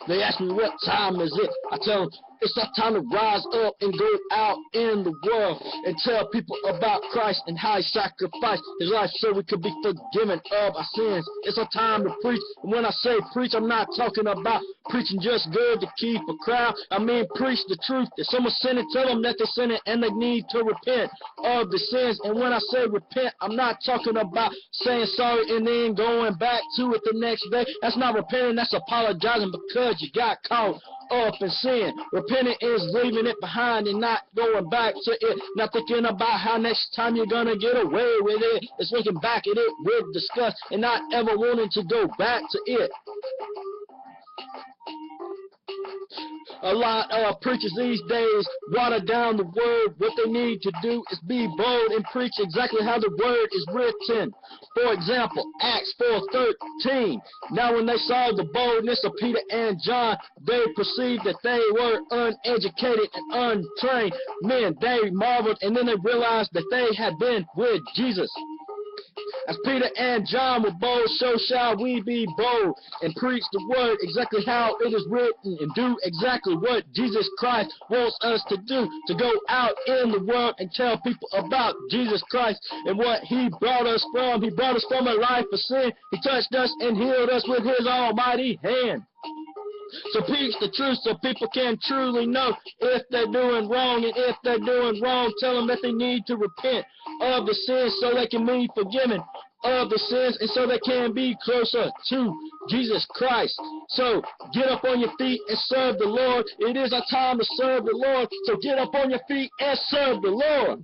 They ask me what time is it. I tell them it's our time to rise up and go out in the world and tell people about Christ and how he sacrificed his life so we could be forgiven of our sins. It's our time to preach. And when I say preach, I'm not talking about preaching just good to keep a crowd. I mean preach the truth. If someone's sinning, tell them that they're sinning and they need to repent of the sins. And when I say repent, I'm not talking about saying sorry and then going back to it the next day. That's not repenting, that's apologizing because you got caught up in sin. Repenting is leaving it behind and not going back to it. Not thinking about how next time you're gonna get away with it. It's looking back at it with disgust and not ever wanting to go back to it. A lot of preachers these days water down the word. What they need to do is be bold and preach exactly how the word is written. For example, Acts 4:13. Now when they saw the boldness of Peter and John, they perceived that they were uneducated and untrained men. They marveled, and then they realized that they had been with Jesus. As Peter and John were bold, so shall we be bold and preach the word exactly how it is written and do exactly what Jesus Christ wants us to do, to go out in the world and tell people about Jesus Christ and what he brought us from. He brought us from a life of sin. He touched us and healed us with his almighty hand. So preach the truth so people can truly know if they're doing wrong. And if they're doing wrong, tell them that they need to repent of the sins so they can be forgiven of the sins and so they can be closer to Jesus Christ. So get up on your feet and serve the Lord. It is our time to serve the Lord. So get up on your feet and serve the Lord.